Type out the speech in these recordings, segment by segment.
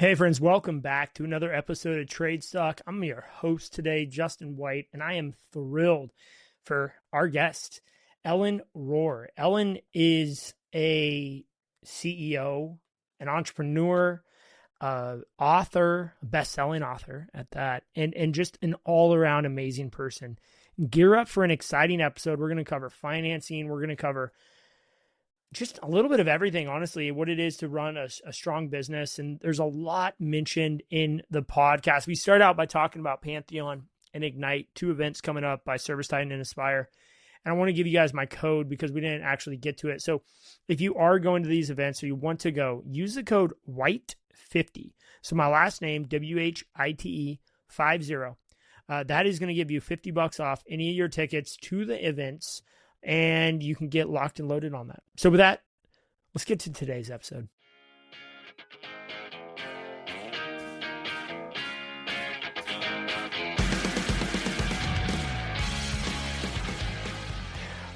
Hey friends, welcome back to another episode of TradesTalk. I'm your host today, Justin White, and I am thrilled for our guest, Ellen Rohr. Ellen is a CEO, an entrepreneur, author, a best-selling author at that, and just an all-around amazing person. Gear up for an exciting episode. We're going to cover financing. We're going to cover just a little bit of everything, honestly, what it is to run a strong business. And there's a lot mentioned in the podcast. We start out by talking about Pantheon and Ignite, two events coming up by ServiceTitan and Aspire. And I want to give you guys my code because we didn't actually get to it. So if you are going to these events or you want to go, use the code WHITE50. So my last name, WHITE 50. That is going to give you $50 off any of your tickets to the events, and you can get locked and loaded on that. So with that, let's get to today's episode.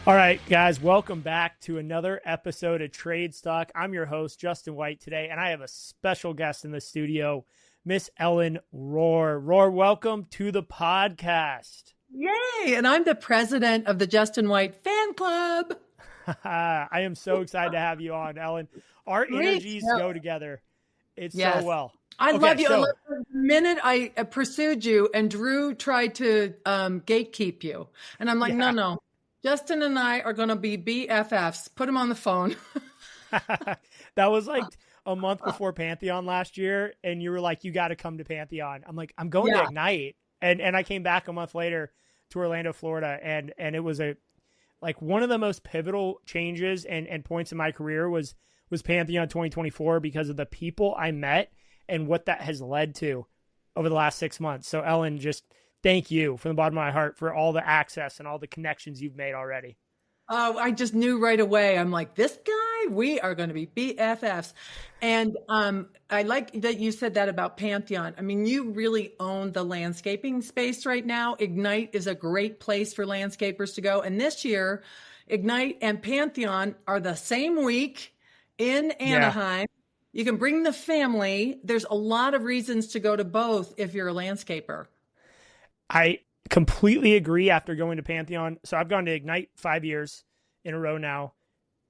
All right, guys, welcome back to another episode of TradesTalk. I'm your host, Justin White, today, and I have a special guest in the studio, Miss Ellen Rohr. Rohr, welcome to the podcast. Yay! And I'm the president of the Justin White fan club. I am so excited to have you on, Ellen. Our energies go together. It's so well. I love you. The minute I pursued you and Drew tried to gatekeep you. And I'm like, no. Justin and I are going to be BFFs. Put him on the phone. That was like a month before Pantheon last year. And you were like, you got to come to Pantheon. I'm like, I'm going to Ignite. And I came back a month later to Orlando, Florida. And it was one of the most pivotal changes and points in my career was Pantheon 2024 because of the people I met and what that has led to over the last 6 months. So Ellen, just thank you from the bottom of my heart for all the access and all the connections you've made already. Oh, I just knew right away. I'm like, this guy, we are going to be BFFs. And I like that you said that about Pantheon. I mean, you really own the landscaping space right now. Ignite is a great place for landscapers to go. And this year, Ignite and Pantheon are the same week in Anaheim. Yeah. You can bring the family. There's a lot of reasons to go to both if you're a landscaper. I completely agree after going to Pantheon. So I've gone to Ignite 5 years in a row now,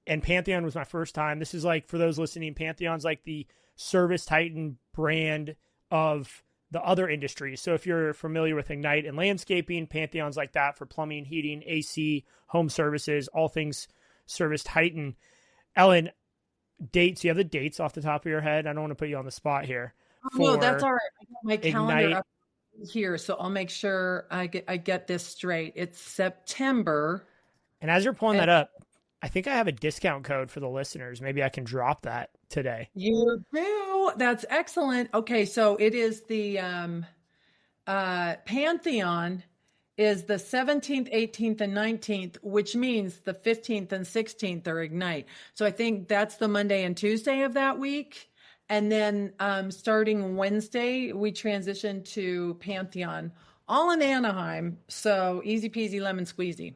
and Pantheon was my first time. This is like, for those listening, Pantheon's like the ServiceTitan brand of the other industries. So if you're familiar with Ignite and landscaping, Pantheon's like that for plumbing, heating, AC, home services, all things ServiceTitan. Ellen, dates, you have the dates off the top of your head? I don't want to put you on the spot here. No, that's all right. I got my calendar Ignite up here, so I'll make sure I get this straight. It's September. And as you're pulling that up, I think I have a discount code for the listeners. Maybe I can drop that today. You do. That's excellent. Okay, so it is the Pantheon is the 17th, 18th, and 19th, which means the 15th and 16th are Ignite. So I think that's the Monday and Tuesday of that week. And then starting Wednesday, we transition to Pantheon, all in Anaheim. So easy peasy lemon squeezy.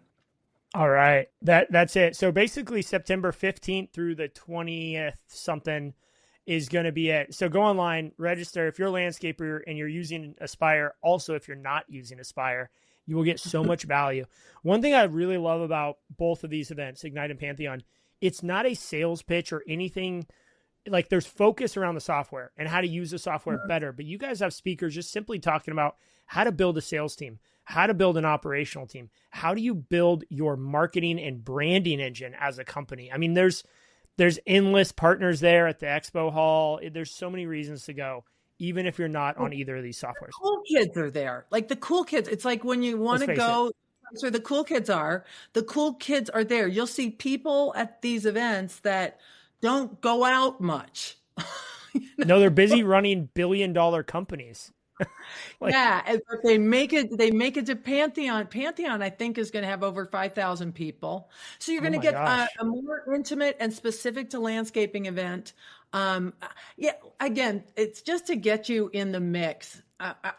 All right. That's it. So basically September 15th through the 20th something is going to be it. So go online, register. If you're a landscaper and you're using Aspire, also if you're not using Aspire, you will get so much value. One thing I really love about both of these events, Ignite and Pantheon, it's not a sales pitch or anything. Like, there's focus around the software and how to use the software better. But you guys have speakers just simply talking about how to build a sales team, how to build an operational team. How do you build your marketing and branding engine as a company? I mean, there's endless partners there at the expo hall. There's so many reasons to go, even if you're not on either of these softwares. The cool kids are there. Like the cool kids. It's like when you want to go, that's where the cool kids are. The cool kids are there. You'll see people at these events that don't go out much. No, they're busy running billion-dollar companies. But they make it to Pantheon. Pantheon, I think, is going to have over 5,000 people. So you're going to get a more intimate and specific to landscaping event. Again, it's just to get you in the mix.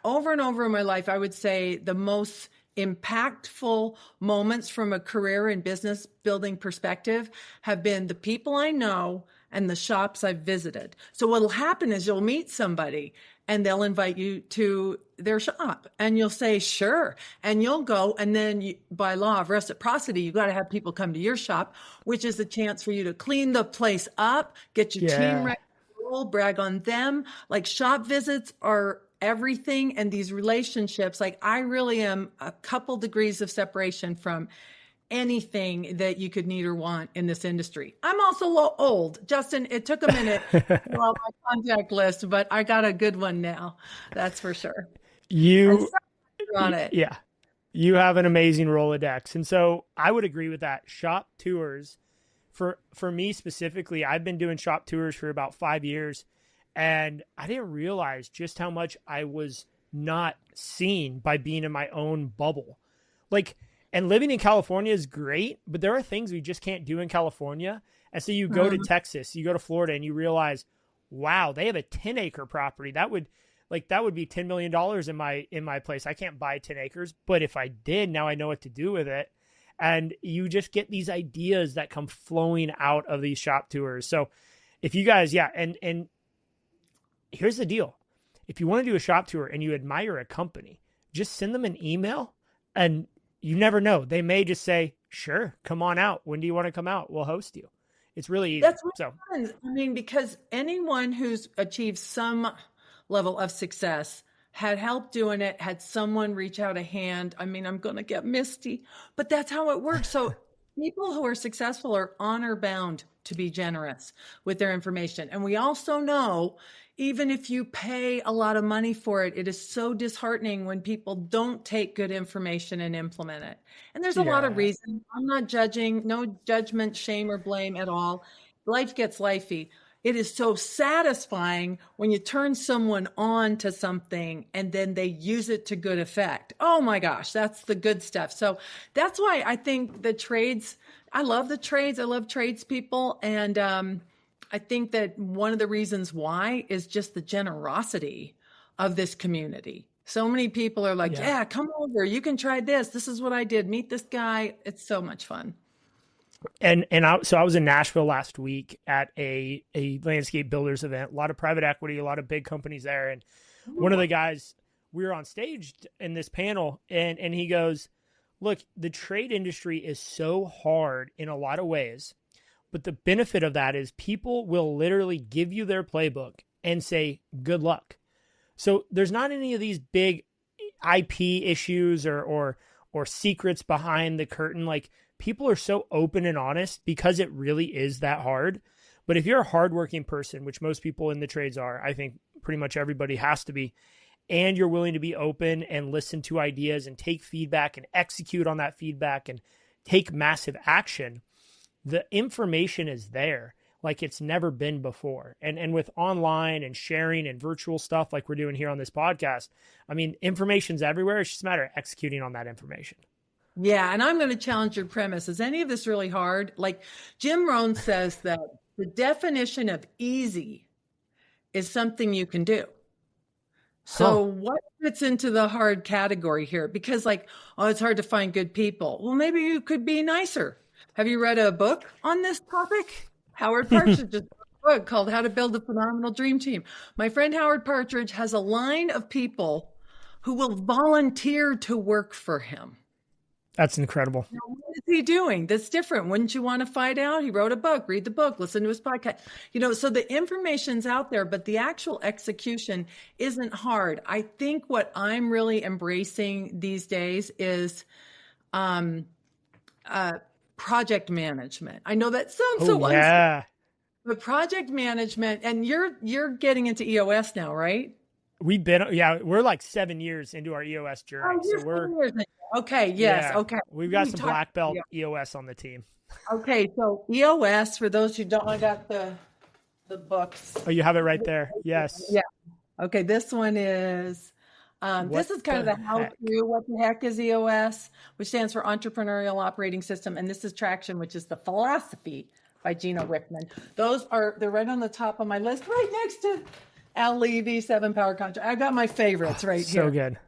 Over and over in my life, I would say the most impactful moments from a career and business building perspective have been the people I know and the shops I've visited. So what'll happen is you'll meet somebody and they'll invite you to their shop and you'll say, sure. And you'll go. And then by law of reciprocity, you got to have people come to your shop, which is a chance for you to clean the place up, get your team ready, brag on them. Like shop visits are everything. And these relationships, like I really am a couple degrees of separation from anything that you could need or want in this industry. I'm also old. Justin, it took a minute to fill out my contact list, but I got a good one now. That's for sure. You on it. Yeah. You have an amazing Rolodex. And so I would agree with that. Shop tours, for me specifically, I've been doing shop tours for about 5 years, and I didn't realize just how much I was not seen by being in my own bubble. Like, and living in California is great, but there are things we just can't do in California. And so you go to Texas, you go to Florida, and you realize, wow, they have a 10-acre property. That would be $10 million in my place. I can't buy 10 acres, but if I did, now I know what to do with it. And you just get these ideas that come flowing out of these shop tours. So if you guys, and here's the deal. If you want to do a shop tour and you admire a company, just send them an email, and you never know. They may just say, sure, come on out. When do you want to come out? We'll host you. It's really easy. That's what happens. I mean, because anyone who's achieved some level of success had help doing it, had someone reach out a hand. I mean, I'm going to get misty, but that's how it works. So people who are successful are honor bound to be generous with their information. And we also know, even if you pay a lot of money for it, it is so disheartening when people don't take good information and implement it. And there's a lot of reasons. I'm not judging, no judgment, shame, or blame at all. Life gets lifey. It is so satisfying when you turn someone on to something and then they use it to good effect. Oh my gosh, that's the good stuff. So that's why I think the trades, I love the trades. I love tradespeople. And I think that one of the reasons why is just the generosity of this community. So many people are like, yeah, come over. You can try this. This is what I did. Meet this guy. It's so much fun. So I was in Nashville last week at a landscape builders event, a lot of private equity, a lot of big companies there. And one of the guys, we were on stage in this panel, and he goes, look, the trade industry is so hard in a lot of ways, but the benefit of that is people will literally give you their playbook and say, good luck. So there's not any of these big IP issues or secrets behind the curtain. Like, people are so open and honest because it really is that hard. But if you're a hardworking person, which most people in the trades are, I think pretty much everybody has to be, and you're willing to be open and listen to ideas and take feedback and execute on that feedback and take massive action, the information is there like it's never been before. And with online and sharing and virtual stuff like we're doing here on this podcast, I mean, information's everywhere. It's just a matter of executing on that information. Yeah, and I'm going to challenge your premise. Is any of this really hard? Like Jim Rohn says that the definition of easy is something you can do. So what fits into the hard category here? Because it's hard to find good people. Well, maybe you could be nicer. Have you read a book on this topic? Howard Partridge just wrote a book called How to Build a Phenomenal Dream Team. My friend Howard Partridge has a line of people who will volunteer to work for him. That's incredible. Now, what is he doing that's different? Wouldn't you want to find out? He wrote a book, read the book, listen to his podcast. So the information's out there, but the actual execution isn't hard. I think what I'm really embracing these days is project management. I know that sounds so unfair, but project management, and you're getting into EOS now, right? We're like 7 years into our EOS journey. So we're okay. Yes. Yeah. Okay. We've got some black belt EOS on the team. Okay. So EOS, for those who don't, I got the books. Oh, you have it right there. Yes. Yeah. Okay. This one is, this is kind of the how-to. What the heck is EOS, which stands for Entrepreneurial Operating System. And this is Traction, which is the philosophy by Gino Wickman. They're right on the top of my list, right next to Al Levy, 7 Power Contract. I got my favorites right here. So good.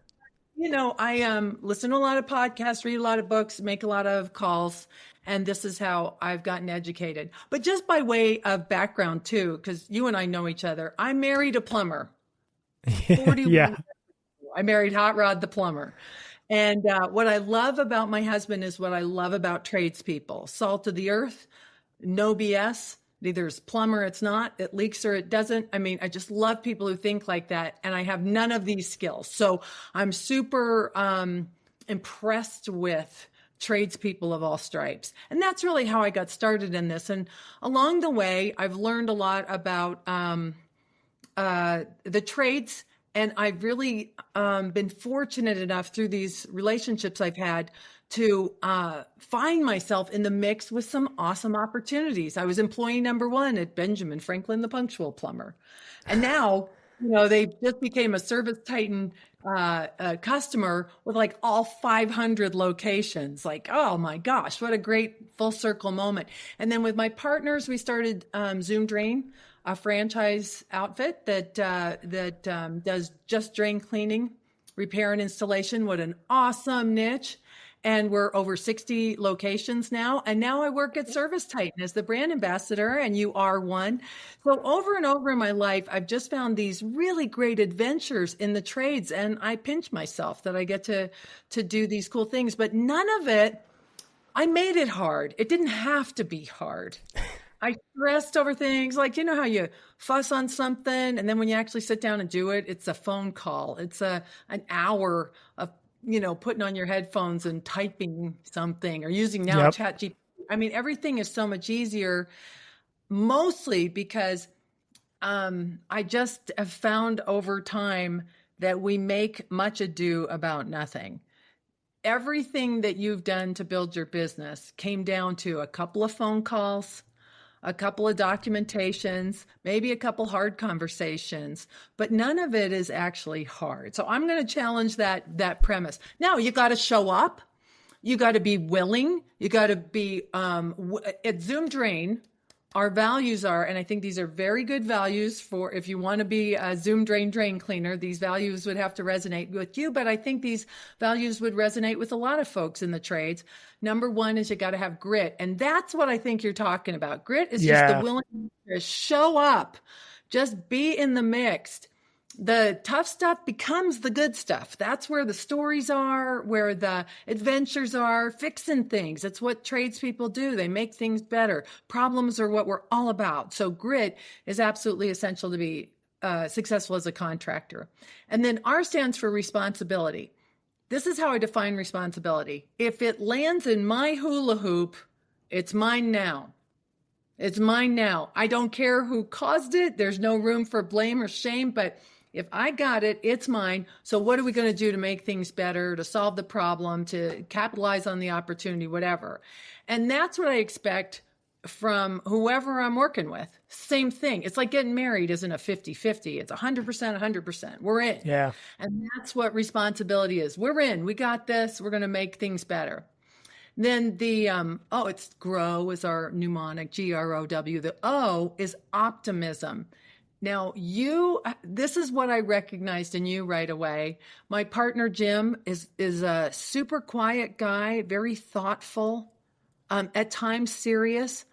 I listen to a lot of podcasts, read a lot of books, make a lot of calls, and this is how I've gotten educated. But just by way of background too, because you and I know each other, I married a plumber. 41. Yeah. I married Hot Rod the plumber. And what I love about my husband is what I love about tradespeople. Salt of the earth, no BS. Either it's plumber, it's not, it leaks or it doesn't. I mean, I just love people who think like that. And I have none of these skills. So I'm super impressed with tradespeople of all stripes. And that's really how I got started in this. And along the way, I've learned a lot about the trades. And I've really been fortunate enough through these relationships I've had to find myself in the mix with some awesome opportunities. I was employee number one at Benjamin Franklin, the punctual plumber. And now, they just became a ServiceTitan customer with like all 500 locations. Like, oh my gosh, what a great full circle moment. And then with my partners, we started Zoom Drain, a franchise outfit that does just drain cleaning, repair and installation. What an awesome niche. And we're over 60 locations now. And now I work at ServiceTitan as the brand ambassador, and you are one. So over and over in my life, I've just found these really great adventures in the trades. And I pinch myself that I get to do these cool things. But none of it, I made it hard. It didn't have to be hard. I stressed over things like, how you fuss on something, and then when you actually sit down and do it, it's a phone call. It's an hour of, putting on your headphones and typing something, or using now ChatGPT. I mean, everything is so much easier, mostly because I just have found over time that we make much ado about nothing. Everything that you've done to build your business came down to a couple of phone calls, a couple of documentations, maybe a couple hard conversations, but none of it is actually hard. So I'm going to challenge that premise. Now you got to show up. You got to be willing. You got to be, at Zoom Drain, our values are, and I think these are very good values for if you want to be a Zoom drain cleaner, these values would have to resonate with you, but I think these values would resonate with a lot of folks in the trades. Number one is you got to have grit. And that's what I think you're talking about. Grit is just the willingness to show up, just be in the mix. The tough stuff becomes the good stuff. That's where the stories are, where the adventures are, fixing things. That's what tradespeople do. They make things better. Problems are what we're all about. So grit is absolutely essential to be successful as a contractor. And then R stands for responsibility. This is how I define responsibility. If it lands in my hula hoop, it's mine now. It's mine now. I don't care who caused it. There's no room for blame or shame, but if I got it, it's mine. So what are we going to do to make things better, to solve the problem, to capitalize on the opportunity, whatever? And that's what I expect from whoever I'm working with. Same thing. It's like getting married isn't a 50-50. It's 100%, 100%. We're in. Yeah. And that's what responsibility is. We're in. We got this. We're going to make things better. Then the, it's grow is our mnemonic, GROW. The O is optimism. Now, this is what I recognized in you right away. My partner, Jim, is a super quiet guy, very thoughtful, at times serious,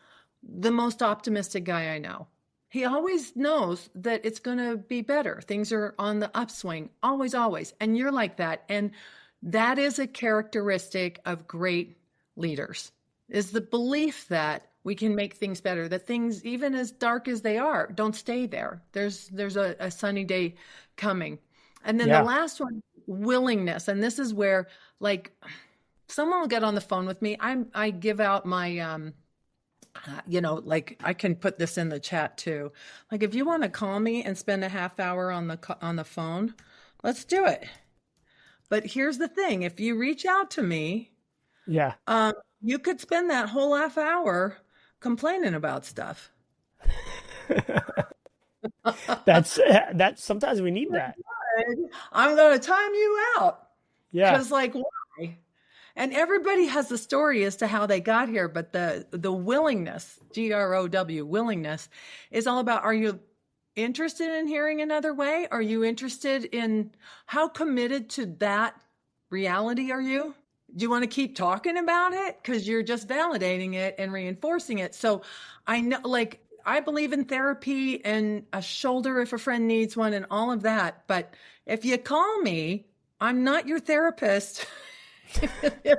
the most optimistic guy I know. He always knows that it's going to be better. Things are on the upswing, always, always. And you're like that. And that is a characteristic of great leaders, is the belief that we can make things better, that things, even as dark as they are, don't stay there. There's a sunny day coming. And then the last one, willingness. And this is where, like, someone will get on the phone with me. I give out my, like, I can put this in the chat too. Like, if you want to call me and spend a half hour on the phone, let's do it. But here's the thing. If you reach out to me, you could spend that whole half hour complaining about stuff. That's sometimes we need that. I'm going to time you out. Yeah. Because, like, why? And everybody has a story as to how they got here, but the willingness, GROW, willingness, is all about, are you interested in hearing another way? Are you interested in how committed to that reality are you? Do you want to keep talking about it? Because you're just validating it and reinforcing it. So I know, like, I believe in therapy and a shoulder if a friend needs one and all of that. But if you call me, I'm not your therapist. Yeah,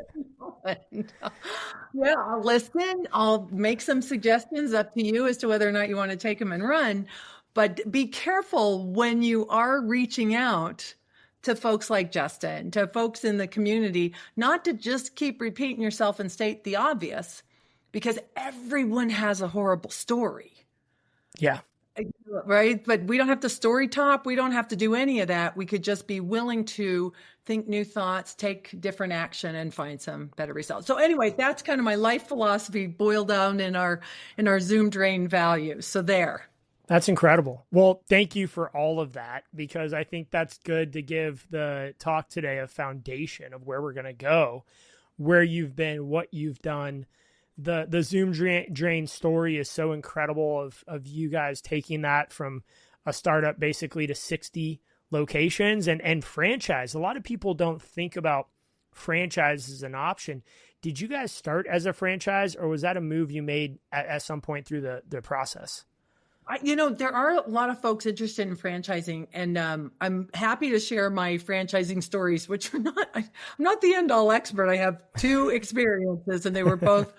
I'll listen. I'll make some suggestions, up to you as to whether or not you want to take them and run. But be careful when you are reaching out to folks like Justin, to folks in the community, not to just keep repeating yourself and state the obvious, because everyone has a horrible story. Yeah. Right. But we don't have to story top. We don't have to do any of that. We could just be willing to think new thoughts, take different action, and find some better results. So anyway, that's kind of my life philosophy boiled down in our Zoom Drain values. So there. That's incredible. Well, thank you for all of that, because I think that's good to give the talk today a foundation of where we're going to go, where you've been, what you've done. The Zoom Drain story is so incredible of you guys taking that from a startup basically to 60 locations and franchise. A lot of people don't think about franchise as an option. Did you guys start as a franchise, or was that a move you made at some point through the process? There are a lot of folks interested in franchising, and I'm happy to share my franchising stories, which I'm not the end all expert. I have 2 experiences, and they were both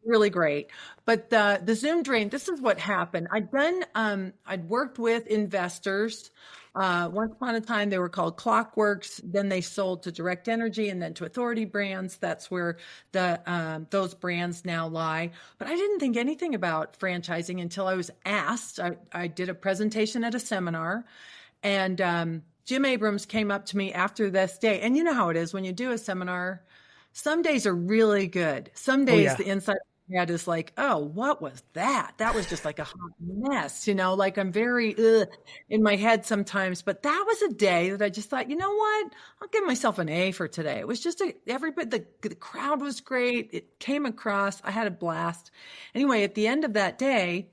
really great. But the Zoom Drain, this is what happened. I'd worked with investors. Once upon a time, they were called Clockworks. Then they sold to Direct Energy and then to Authority Brands. That's where those brands now lie. But I didn't think anything about franchising until I was asked. I did a presentation at a seminar, and Jim Abrams came up to me after this day. And you know how it is when you do a seminar. Some days are really good. Some days the inside head is like, oh, what was that? That was just like a hot mess, like I'm very in my head sometimes. But that was a day that I just thought, you know what? I'll give myself an A for today. It was just everybody, the crowd was great. It came across. I had a blast. Anyway, at the end of that day,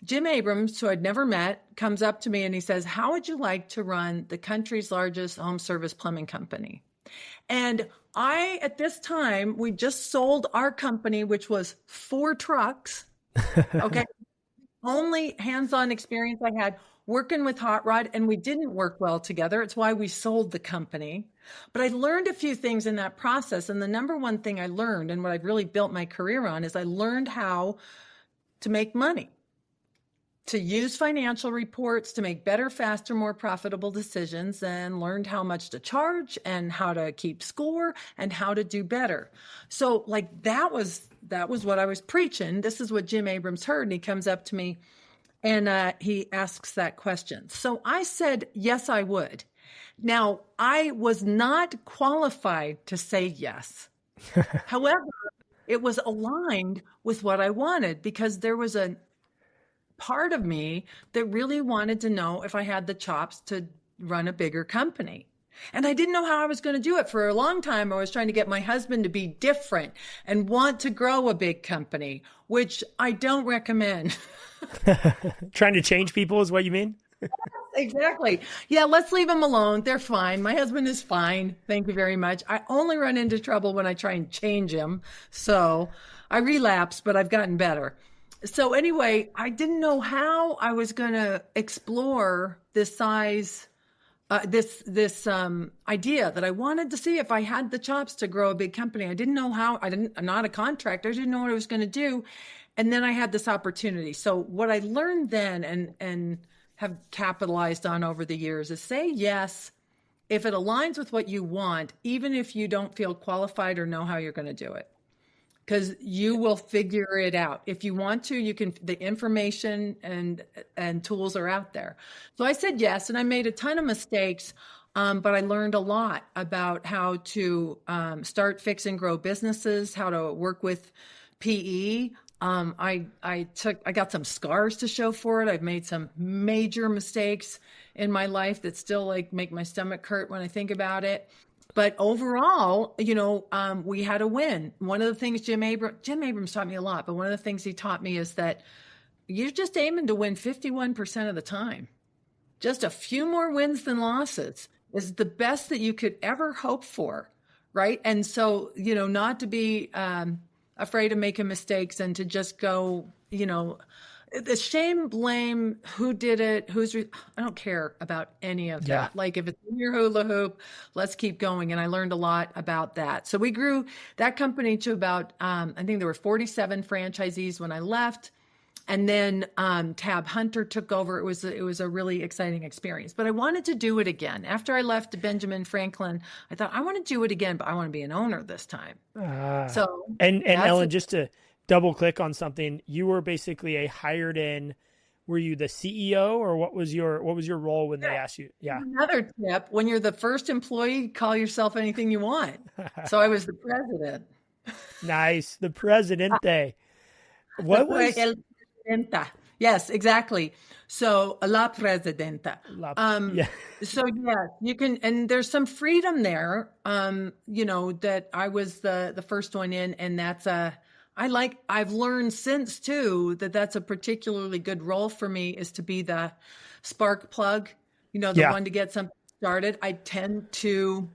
Jim Abrams, who I'd never met, comes up to me and he says, how would you like to run the country's largest home service plumbing company? And at this time, we just sold our company, which was 4 trucks. Okay. Only hands-on experience I had working with Hot Rod, and we didn't work well together. It's why we sold the company. But I learned a few things in that process. And the number one thing I learned, and what I've really built my career on, is I learned how to make money, to use financial reports to make better, faster, more profitable decisions, and learned how much to charge and how to keep score and how to do better. So that was what I was preaching. This is what Jim Abrams heard. And he comes up to me and he asks that question. So I said, yes, I would. Now, I was not qualified to say yes. However, it was aligned with what I wanted, because there was a part of me that really wanted to know if I had the chops to run a bigger company. And I didn't know how I was going to do it. For a long time, I was trying to get my husband to be different and want to grow a big company, which I don't recommend. Trying to change people is what you mean? Exactly. Yeah, let's leave them alone. They're fine. My husband is fine. Thank you very much. I only run into trouble when I try and change him. So I relapse, but I've gotten better. So anyway, I didn't know how I was going to explore this size, this idea that I wanted to see if I had the chops to grow a big company. I didn't know how. I'm not a contractor. I didn't know what I was going to do. And then I had this opportunity. So what I learned then and have capitalized on over the years is say yes if it aligns with what you want, even if you don't feel qualified or know how you're going to do it. Because you will figure it out. If you want to, you can, the information and tools are out there. So I said yes, and I made a ton of mistakes, but I learned a lot about how to start, fix, and grow businesses, how to work with PE. I got some scars to show for it. I've made some major mistakes in my life that still make my stomach hurt when I think about it. But overall, we had a win. One of the things Jim Abrams taught me a lot, but one of the things he taught me is that you're just aiming to win 51% of the time. Just a few more wins than losses is the best that you could ever hope for. right? And so, not to be afraid of making mistakes and to just go, the shame, blame, who did it, I don't care about any of Yeah. that. Like if it's in your hula hoop, let's keep going. And I learned a lot about that. So we grew that company to about, I think there were 47 franchisees when I left. And then Tab Hunter took over. It was a really exciting experience. But I wanted to do it again. After I left Benjamin Franklin, I thought I want to do it again, but I want to be an owner this time. So and that's Ellen, just to double click on something, you were basically a hired in. Were you the CEO, or what was your role when they asked you? Yeah. another tip. When you're the first employee, call yourself anything you want. So I was the president. Nice. The Presidente. What was El Presidenta. Yes, exactly. So La Presidenta. yeah. So yeah, you can, and there's some freedom there. That I was the first one in, and I've learned since too that that's a particularly good role for me, is to be the spark plug, the one to get something started. I tend to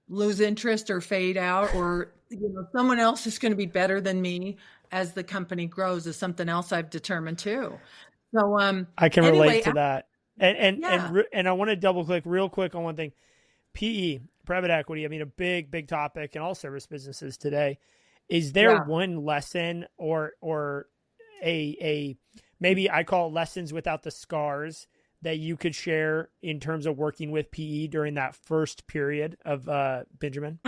lose interest or fade out, or someone else is going to be better than me as the company grows, is something else I've determined too. So I can anyway, relate to that. And yeah. and I want to double click real quick on one thing. PE, private equity, I mean, a big topic in all service businesses today. Is there one lesson or a maybe I call it lessons without the scars that you could share in terms of working with PE during that first period of Benjamin?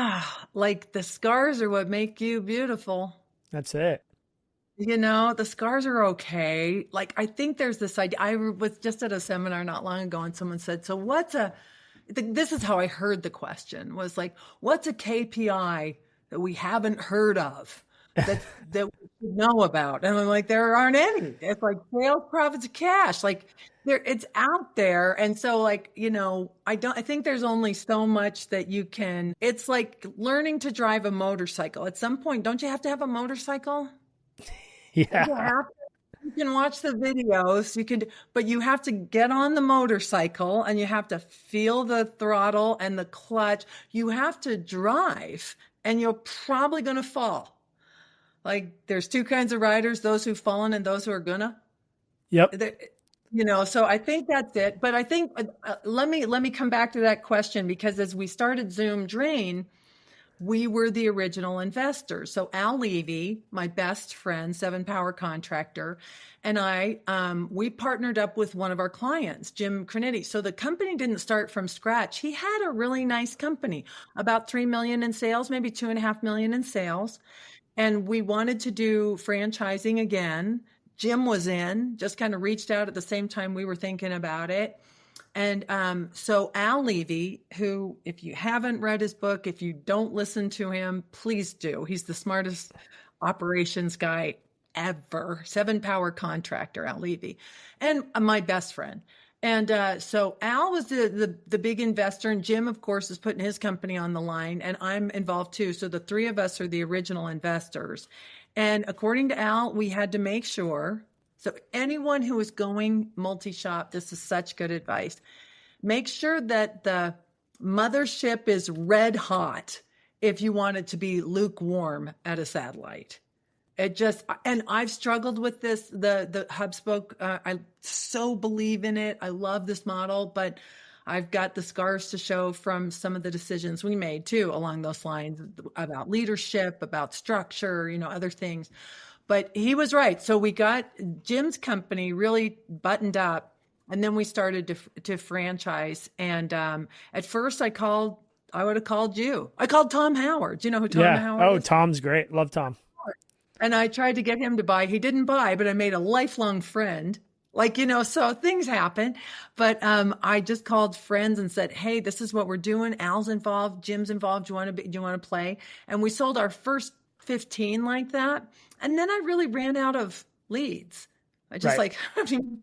Like the scars are what make you beautiful. That's it. The scars are okay. Like, I think there's this idea. I was just at a seminar not long ago, and someone said, so this is how I heard the question, was like, what's a KPI that we haven't heard of that we should know about? And I'm like, there aren't any. It's like sales, profits, cash. Like it's out there. And so like, I think there's only so much that you can. It's like learning to drive a motorcycle. At some point, don't you have to have a motorcycle? Yeah. You can watch the videos, but you have to get on the motorcycle and you have to feel the throttle and the clutch. You have to drive, and you're probably going to fall. Like there's two kinds of riders, those who've fallen and those who are gonna. Yep. So I think that's it. But I think let me come back to that question, because as we started Zoom Drain, we were the original investors. So Al Levy, my best friend, 7-Power contractor, and I, we partnered up with one of our clients, Jim Crinitti. So the company didn't start from scratch. He had a really nice company, about 3 million in sales, maybe 2.5 million in sales. And we wanted to do franchising again. Jim was in, just kind of reached out at the same time we were thinking about it. And so Al Levy, who, if you haven't read his book, if you don't listen to him, please do. He's the smartest operations guy ever. 7-Power contractor, Al Levy, and my best friend. And so Al was the big investor, and Jim, of course, is putting his company on the line, and I'm involved too. So the three of us are the original investors. And according to Al, we had to make sure. So anyone who is going multi-shop, this is such good advice. Make sure that the mothership is red hot if you want it to be lukewarm at a satellite. And I've struggled with this, the HubSpot. I so believe in it. I love this model, but I've got the scars to show from some of the decisions we made too, along those lines, about leadership, about structure, other things. But he was right. So we got Jim's company really buttoned up, and then we started to franchise. And at first I would have called you. I called Tom Howard. Do you know who Tom Howard is? Oh, Tom's great. Love Tom. And I tried to get him to buy. He didn't buy, but I made a lifelong friend. So things happen. But I just called friends and said, hey, this is what we're doing. Al's involved. Jim's involved. Do you want to play? And we sold our first 15 like that. And then I really ran out of leads. I just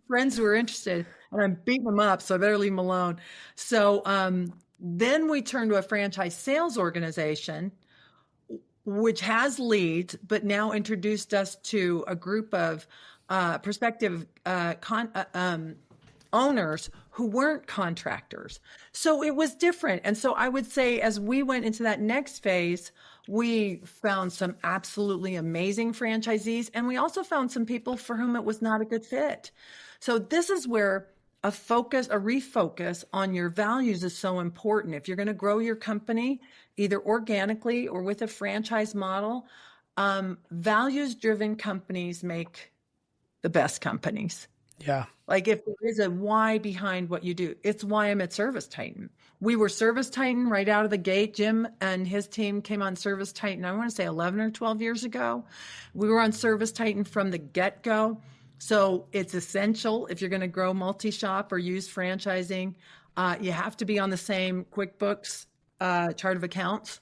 friends who were interested, and I'm beating them up, so I better leave them alone. So then we turned to a franchise sales organization, which has leads, but now introduced us to a group of prospective owners who weren't contractors. So it was different. And so I would say as we went into that next phase, we found some absolutely amazing franchisees, and we also found some people for whom it was not a good fit. So this is where a refocus on your values is so important. If you're going to grow your company, either organically or with a franchise model, values-driven companies make the best companies. Yeah. Like if there is a why behind what you do, it's why I'm at ServiceTitan. We were ServiceTitan right out of the gate. Jim and his team came on ServiceTitan, I want to say 11 or 12 years ago. We were on ServiceTitan from the get-go. So it's essential if you're going to grow multi-shop or use franchising, you have to be on the same QuickBooks chart of accounts.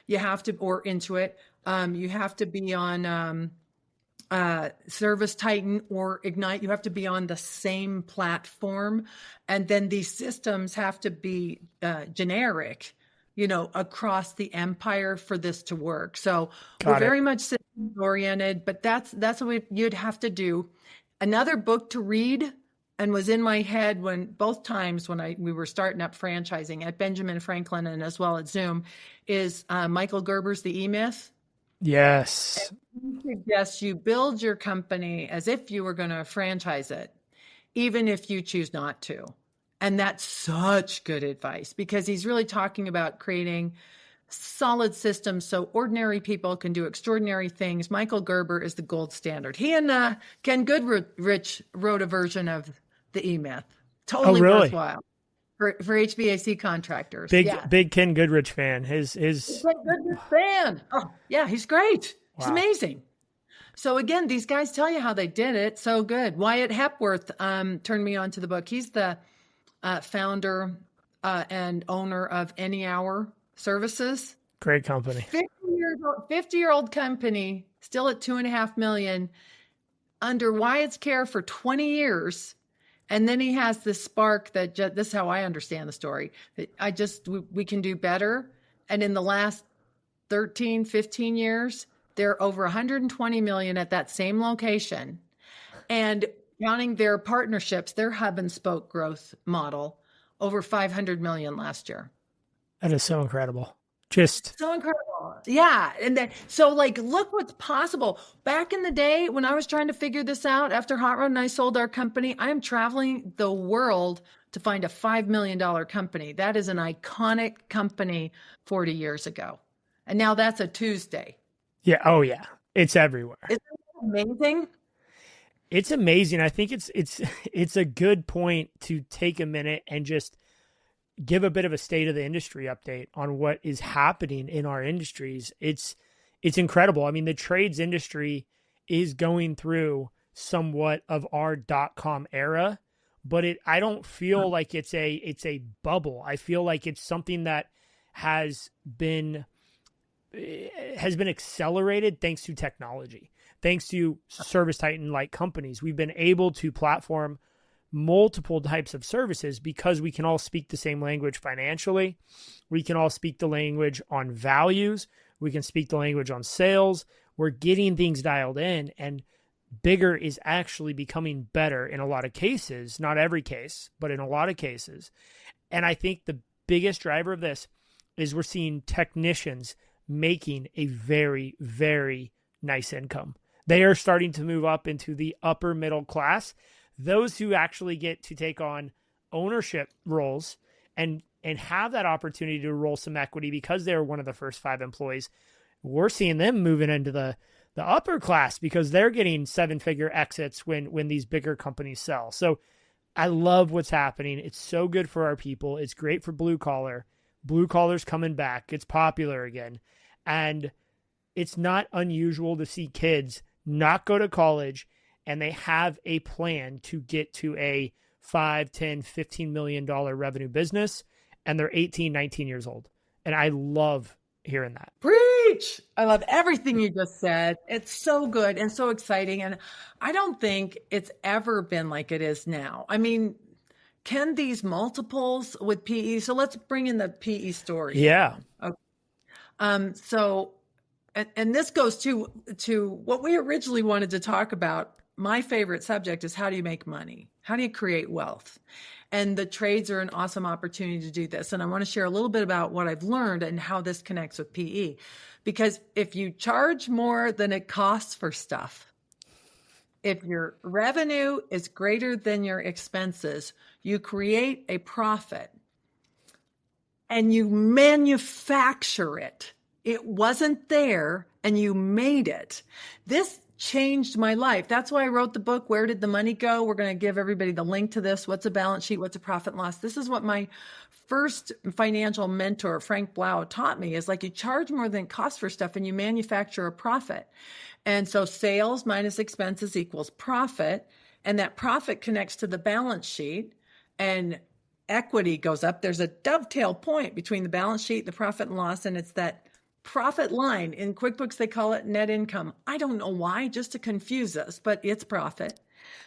You have to, or Intuit. You have to be on ServiceTitan or Ignite. You have to be on the same platform. And then these systems have to be generic, across the empire for this to work. So we're very much systems oriented, but that's what you'd have to do. Another book to read, and was in my head both times when we were starting up franchising at Benjamin Franklin and as well at Zoom, is Michael Gerber's The E-Myth. Yes. And he suggests you build your company as if you were going to franchise it, even if you choose not to. And that's such good advice, because he's really talking about creating solid systems so ordinary people can do extraordinary things. Michael Gerber is the gold standard. He and Ken Goodrich wrote a version of the E-Myth. Totally worthwhile for HVAC contractors. Big Ken Goodrich fan. His Ken Goodrich fan. Oh yeah, he's great. Wow. He's amazing. So again, these guys tell you how they did it. So good. Wyatt Hepworth turned me on to the book. He's the founder and owner of Any Hour Services. Great company. 50-year-old company, still at $2.5 million, under Wyatt's care for 20 years. And then he has this spark that this is how I understand the story. We can do better. And in the last 13, 15 years, they're over 120 million at that same location. And counting their partnerships, their hub and spoke growth model, over 500 million last year. That is so incredible. Just so incredible. Yeah. And then, so look what's possible. Back in the day when I was trying to figure this out after Hot Rod and I sold our company, I am traveling the world to find a $5 million company. That is an iconic company 40 years ago. And now that's a Tuesday. Yeah. Oh yeah. It's everywhere. Isn't it amazing? It's amazing. I think it's a good point to take a minute and just give a bit of a state of the industry update on what is happening in our industries. It's incredible. I mean, the trades industry is going through somewhat of our .com era, but I don't feel like it's a bubble. I feel like it's something that has been accelerated thanks to technology, thanks to ServiceTitan like companies. We've been able to platform multiple types of services because we can all speak the same language financially. We can all speak the language on values. We can speak the language on sales. We're getting things dialed in, and bigger is actually becoming better in a lot of cases, not every case, but in a lot of cases. And I think the biggest driver of this is we're seeing technicians making a very, very nice income. They are starting to move up into the upper middle class. Those who actually get to take on ownership roles and have that opportunity to roll some equity because they're one of the first 5 employees, we're seeing them moving into the upper class because they're getting 7-figure exits when these bigger companies sell. So I love what's happening. It's so good for our people. It's great for blue collar. Blue collar's coming back. It's popular again. And it's not unusual to see kids not go to college and they have a plan to get to a $5, $10, $15 million revenue business, and they're 18, 19 years old. And I love hearing that. Preach! I love everything you just said. It's so good and so exciting. And I don't think it's ever been like it is now. I mean, can these multiples with PE? So let's bring in the PE story. Yeah. Okay. So this goes to what we originally wanted to talk about. My favorite subject is how do you make money? How do you create wealth? And the trades are an awesome opportunity to do this. And I want to share a little bit about what I've learned and how this connects with PE. Because if you charge more than it costs for stuff, if your revenue is greater than your expenses, you create a profit and you manufacture it. It wasn't there and you made it. This changed my life. That's why I wrote the book, Where Did the Money Go? We're going to give everybody the link to this. What's a balance sheet? What's a profit and loss? This is what my first financial mentor, Frank Blau, taught me, is like you charge more than it costs for stuff and you manufacture a profit. And so sales minus expenses equals profit. And that profit connects to the balance sheet and equity goes up. There's a dovetail point between the balance sheet, the profit and loss, and it's that profit line. In QuickBooks, they call it net income. I don't know why, just to confuse us, but it's profit.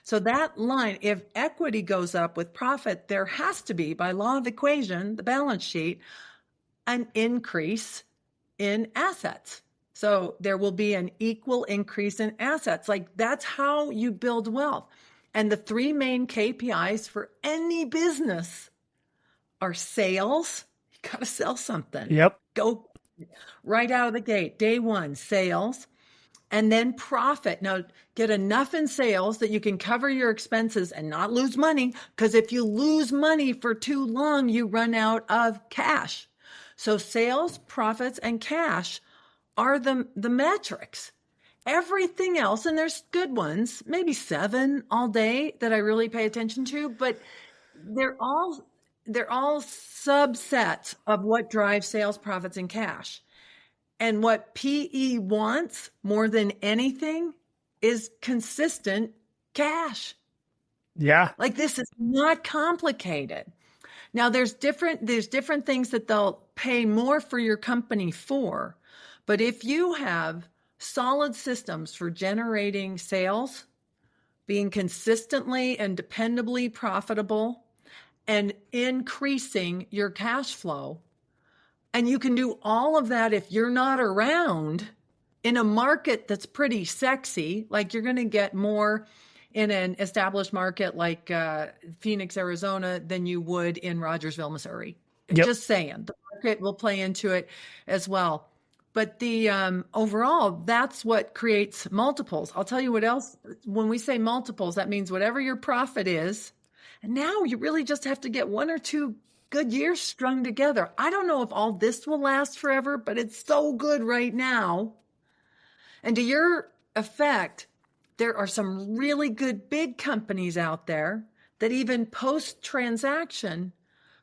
So that line, if equity goes up with profit, there has to be, by law of equation, the balance sheet, an increase in assets. So there will be an equal increase in assets. Like that's how you build wealth. And the three main KPIs for any business are sales. You got to sell something. Yep. Go right out of the gate. Day one, sales. And then profit. Now, get enough in sales that you can cover your expenses and not lose money. Because if you lose money for too long, you run out of cash. So sales, profits, and cash are the metrics. Everything else, and there's good ones, maybe 7 all day that I really pay attention to, but they're all subsets of what drives sales, profits, and cash. And what PE wants more than anything is consistent cash. Yeah. Like this is not complicated. Now there's different things that they'll pay more for your company for. But if you have solid systems for generating sales, being consistently and dependably profitable, and increasing your cash flow, and you can do all of that if you're not around in a market that's pretty sexy, like you're going to get more in an established market like Phoenix, Arizona, than you would in Rogersville, Missouri. Yep. Just saying, the market will play into it as well. But the overall, that's what creates multiples. I'll tell you what else. When we say multiples, that means whatever your profit is. And now you really just have to get 1 or 2 good years strung together. I don't know if all this will last forever, but it's so good right now. And to your effect, there are some really good big companies out there that even post-transaction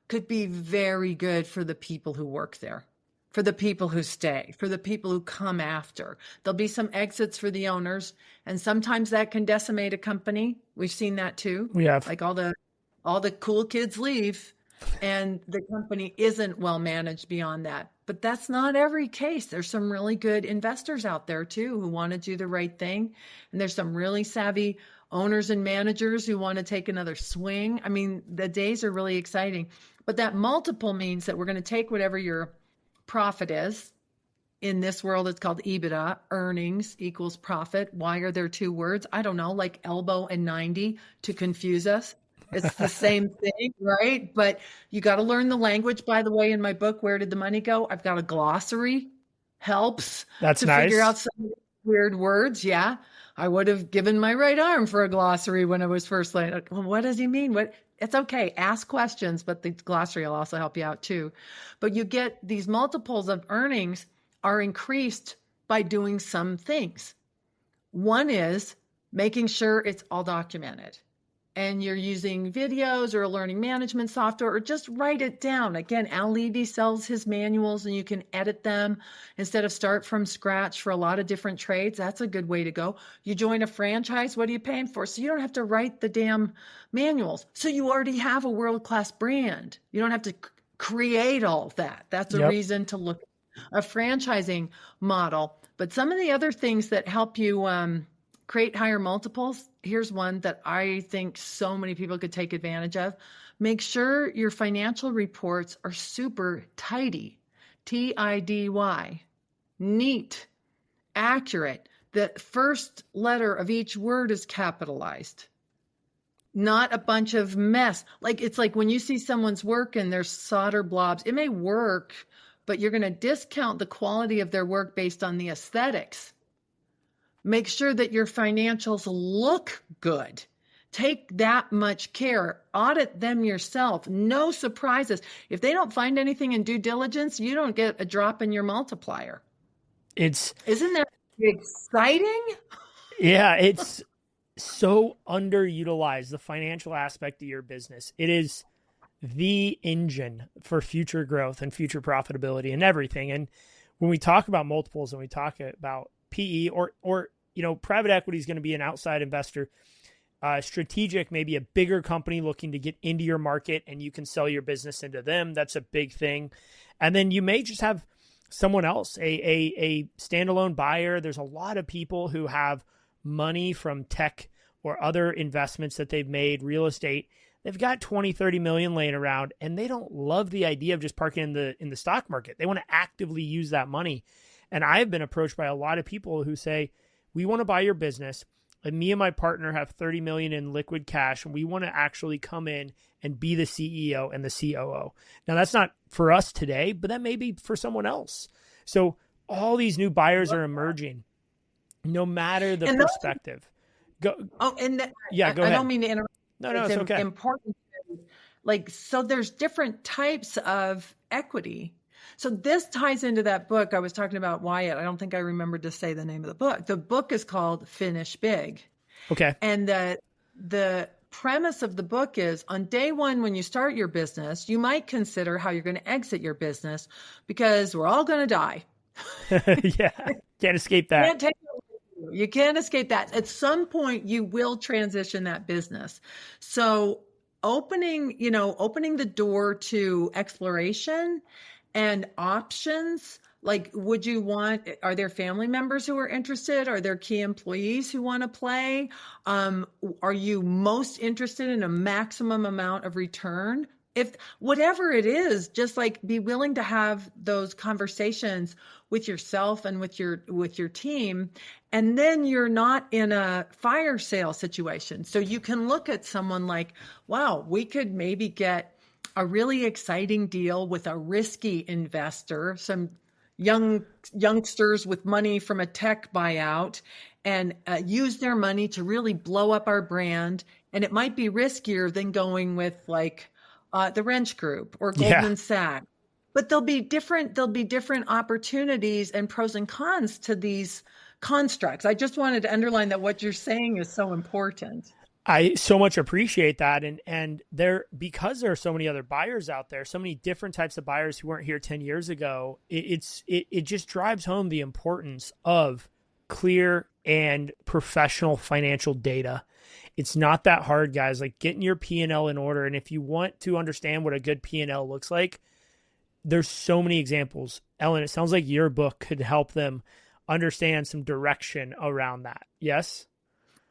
could be very good for the people who work there, for the people who stay, for the people who come after. There'll be some exits for the owners, and sometimes that can decimate a company. We've seen that too. We have. Like all the cool kids leave, and the company isn't well managed beyond that. But that's not every case. There's some really good investors out there too who want to do the right thing. And there's some really savvy owners and managers who want to take another swing. I mean, the days are really exciting. But that multiple means that we're going to take whatever your profit is. In this world, it's called EBITDA, earnings equals profit. Why are there 2 words? I don't know, like elbow and 90 to confuse us. It's the same thing, right? But you got to learn the language. By the way, in my book, Where Did the Money Go? I've got a glossary. Helps That's to nice. figure out some weird words. Yeah. I would have given my right arm for a glossary when I was first like, well, what does he mean? What? It's okay. Ask questions, but the glossary will also help you out too. But you get these multiples of earnings are increased by doing some things. One is making sure it's all documented. And you're using videos or a learning management software, or just write it down. Again, Al Levy sells his manuals and you can edit them instead of start from scratch for a lot of different trades. That's a good way to go. You join a franchise, what are you paying for? So you don't have to write the damn manuals. So you already have a world-class brand. You don't have to create all that. That's a reason to look at a franchising model. But some of the other things that help you create higher multiples, here's one that I think so many people could take advantage of. Make sure your financial reports are super tidy, TIDY, neat, accurate. The first letter of each word is capitalized. not a bunch of mess. Like it's like when you see someone's work and there's solder blobs, it may work, but you're going to discount the quality of their work based on the aesthetics. Make sure that your financials look good. Take that much care. Audit them yourself. No surprises. If they don't find anything in due diligence, you don't get a drop in your multiplier. Isn't that exciting? Yeah, it's so underutilized, the financial aspect of your business. It is the engine for future growth and future profitability and everything. And when we talk about multiples and we talk about PE or private equity is going to be an outside investor. Strategic, maybe a bigger company looking to get into your market and you can sell your business into them. That's a big thing. And then you may just have someone else, a standalone buyer. There's a lot of people who have money from tech or other investments that they've made, real estate. They've got 20, 30 million laying around and they don't love the idea of just parking in the stock market. They want to actively use that money. And I've been approached by a lot of people who say, we want to buy your business. And me and my partner have 30 million in liquid cash, and we want to actually come in and be the CEO and the COO. Now, that's not for us today, but that may be for someone else. So all these new buyers are emerging, no matter the perspective. Go ahead. I don't mean to interrupt. No, it's okay. Important. So there's different types of equity. So this ties into that book I was talking about, Wyatt. I don't think I remembered to say the name of the book. The book is called Finish Big. Okay. And the premise of the book is on day one, when you start your business, you might consider how you're going to exit your business because we're all going to die. Yeah. Can't escape that. You can't escape that. At some point, you will transition that business. So opening the door to exploration and options, like are there family members who are interested? Are there key employees who want to play? Are you most interested in a maximum amount of return? If whatever it is, just like be willing to have those conversations with yourself and with your team. And then you're not in a fire sale situation. So you can look at someone like, wow, we could maybe get a really exciting deal with a risky investor, some youngsters with money from a tech buyout, and use their money to really blow up our brand. And it might be riskier than going with the Wrench Group or Goldman Sachs. But there'll be different opportunities and pros and cons to these constructs. I just wanted to underline that what you're saying is so important. I so much appreciate that. And because there are so many other buyers out there, so many different types of buyers who weren't here 10 years ago, it just drives home the importance of clear and professional financial data. It's not that hard, guys. Like getting your P&L in order. And if you want to understand what a good P&L looks like, there's so many examples. Ellen, it sounds like your book could help them understand some direction around that. Yes?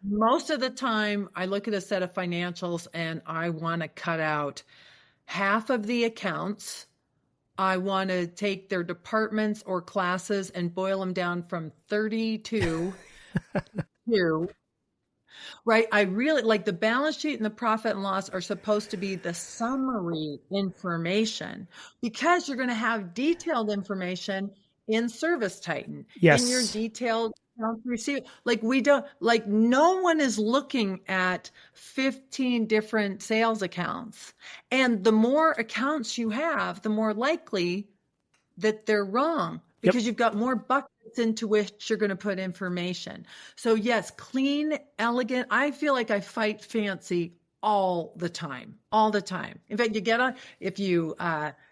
Most of the time, I look at a set of financials and I want to cut out half of the accounts. I want to take their departments or classes and boil them down from 32 to 2. Right. I really like the balance sheet and the profit and loss are supposed to be the summary information because you're going to have detailed information in ServiceTitan. Yes. In your detailed accounts receivable. No one is looking at 15 different sales accounts. And the more accounts you have, the more likely that they're wrong because you've got more buckets into which you're going to put information. So yes, clean, elegant. I feel like I fight fancy all the time. In fact, if you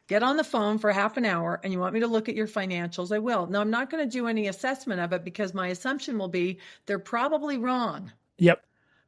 get on the phone for half an hour and you want me to look at your financials, I will. Now, I'm not going to do any assessment of it because my assumption will be they're probably wrong. Yep.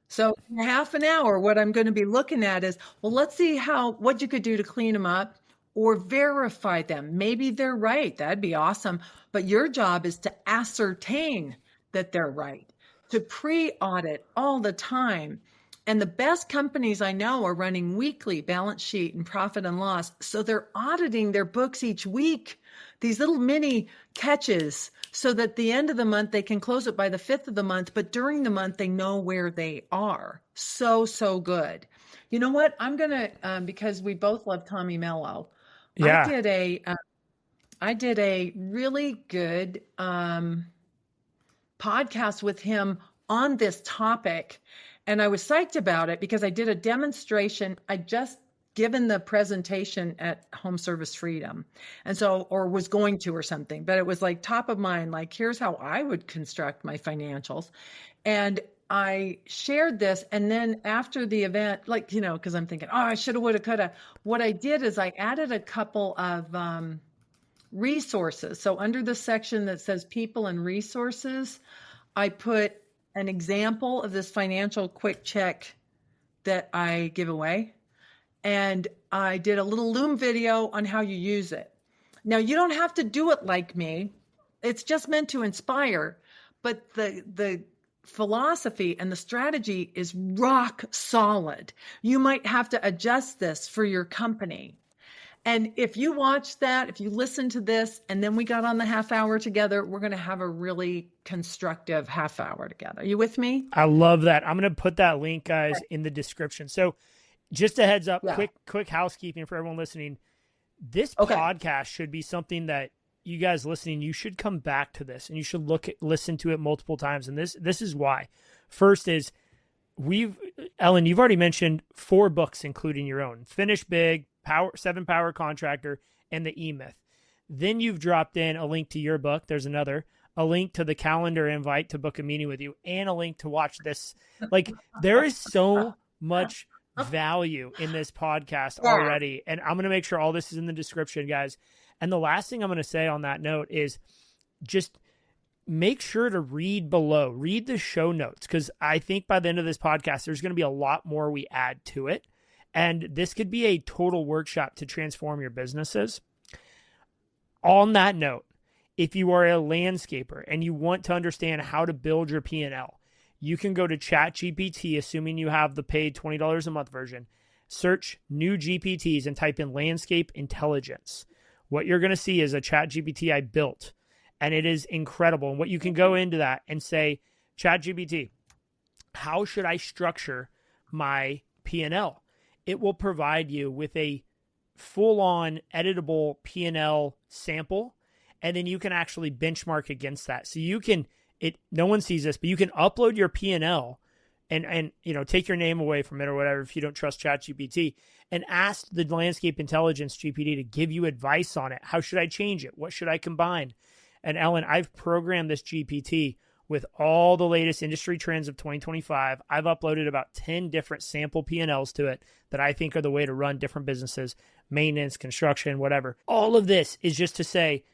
So in half an hour, what I'm going to be looking at is, well, let's see what you could do to clean them up or verify them. Maybe they're right. That'd be awesome. But your job is to ascertain that they're right, to pre-audit all the time. And the best companies I know are running weekly balance sheet and profit and loss. So they're auditing their books each week, these little mini catches, so that at the end of the month, they can close it by the 5th of the month. But during the month, they know where they are. So, so good. You know what? I'm going to, because we both love Tommy Mello, Yeah. I did a really good podcast with him on this topic. And I was psyched about it because I did a demonstration. I just given the presentation at Home Service Freedom. And so, or was going to or something, but it was like top of mind, like, here's how I would construct my financials. And I shared this. And then after the event, like, because I'm thinking, oh, I shoulda, woulda, coulda. What I did is I added a couple of resources. So under the section that says people and resources, I put an example of this financial quick check that I give away. And I did a little Loom video on how you use it. Now, you don't have to do it like me. It's just meant to inspire. But the philosophy and the strategy is rock solid. You might have to adjust this for your company. And if you watch that, if you listen to this, and then we got on the half hour together, we're going to have a really constructive half hour together. Are you with me? I love that. I'm going to put that link, guys, in the description. So just a heads up, quick housekeeping for everyone listening. This podcast should be something that you guys listening, you should come back to this and you should listen to it multiple times. And this is why. First is Ellen, you've already mentioned 4 books, including your own: Finish Big, 7 Power Contractor, and the E-Myth. Then you've dropped in a link to your book. There's another, a link to the calendar invite to book a meeting with you, and a link to watch this. Like, there is so much value in this podcast already. And I'm going to make sure all this is in the description, guys. And the last thing I'm going to say on that note is just make sure to read below, read the show notes, because I think by the end of this podcast, there's going to be a lot more we add to it. And this could be a total workshop to transform your businesses. On that note, if you are a landscaper and you want to understand how to build your P&L, you can go to ChatGPT, assuming you have the paid $20 a month version, search new GPTs and type in landscape intelligence. What you're going to see is a ChatGPT I built, and it is incredible. And what you can go into that and say, ChatGPT, how should I structure my P&L? It will provide you with a full-on editable P&L sample, and then you can actually benchmark against that. So you can, no one sees this, but you can upload your P&L and take your name away from it or whatever if you don't trust ChatGPT, and ask the Landscape Intelligence GPT to give you advice on it. How should I change it? What should I combine? And Ellen, I've programmed this GPT with all the latest industry trends of 2025. I've uploaded about 10 different sample P&Ls to it that I think are the way to run different businesses, maintenance, construction, whatever. All of this is just to say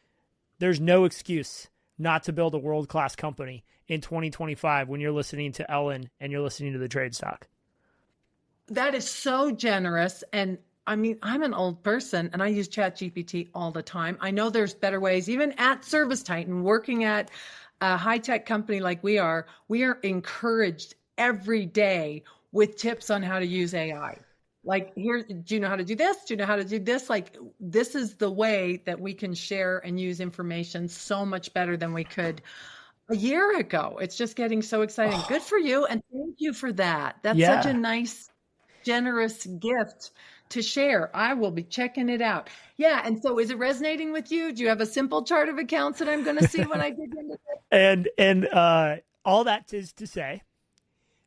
there's no excuse not to build a world-class company in 2025 when you're listening to Ellen and you're listening to the TradesTalk. That is so generous. And I mean, I'm an old person and I use ChatGPT all the time. I know there's better ways. Even at ServiceTitan, working at a high-tech company like we are encouraged every day with tips on how to use AI. Like, here, do you know how to do this? Do you know how to do this? Like, this is the way that we can share and use information so much better than we could a year ago. It's just getting so exciting. Good for you. And thank you for that. That's such a nice, generous gift to share. I will be checking it out. Yeah. And so is it resonating with you? Do you have a simple chart of accounts that I'm going to see when I dig into it? And all that is to say,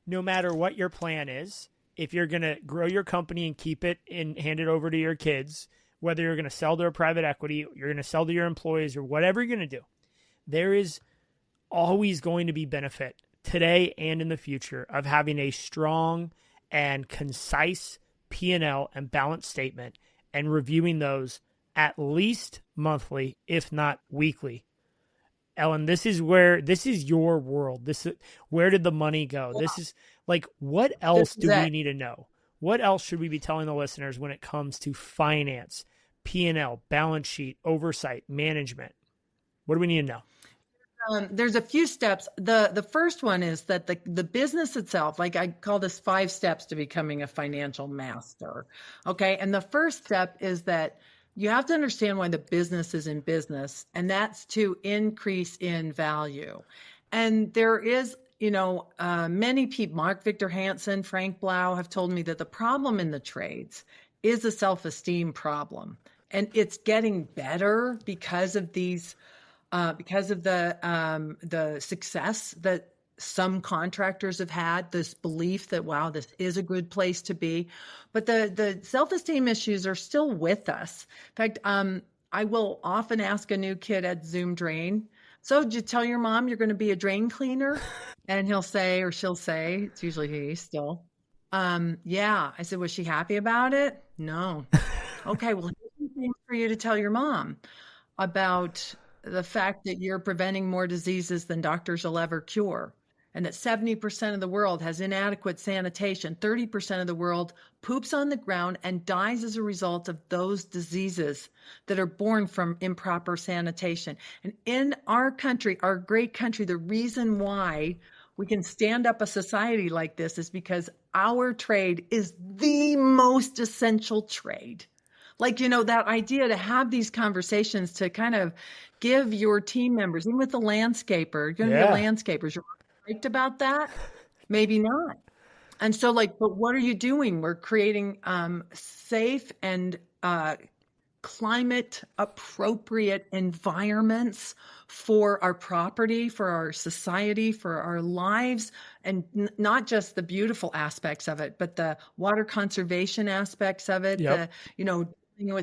no matter what your plan is, if you're going to grow your company and keep it and hand it over to your kids, whether you're going to sell to a private equity, you're going to sell to your employees, or whatever you're going to do, there is always going to be benefit today and in the future of having a strong and concise P&L and balance statement and reviewing those at least monthly, if not weekly. Ellen, this is your world. Where did the money go? Yeah. This is like, what else do we need to know? What else should we be telling the listeners when it comes to finance, P&L, balance sheet, oversight, management? What do we need to know? there's a few steps. The first one is that the business itself, like I call this 5 steps to becoming a financial master. Okay. And the first step is that you have to understand why the business is in business, and that's to increase in value. And there is, many people, Mark Victor Hansen, Frank Blau, have told me that the problem in the trades is a self-esteem problem. And it's getting better because of these, because of the success that some contractors have had, this belief that, wow, this is a good place to be. But the self-esteem issues are still with us. In fact, I will often ask a new kid at Zoom Drain, so did you tell your mom you're going to be a drain cleaner? And he'll say, or she'll say, it's usually he still, yeah. I said, was she happy about it? No. Okay, well, here's some things for you to tell your mom about the fact that you're preventing more diseases than doctors will ever cure, and that 70% of the world has inadequate sanitation. 30% of the world poops on the ground and dies as a result of those diseases that are born from improper sanitation. And in our country, our great country, the reason why we can stand up a society like this is because our trade is the most essential trade. Like, that idea to have these conversations, to kind of give your team members, even with the landscaper, you're going to be a landscaper. You're right about that? Maybe not. And so but what are you doing? We're creating safe and climate appropriate environments for our property, for our society, for our lives, and not just the beautiful aspects of it, but the water conservation aspects of it,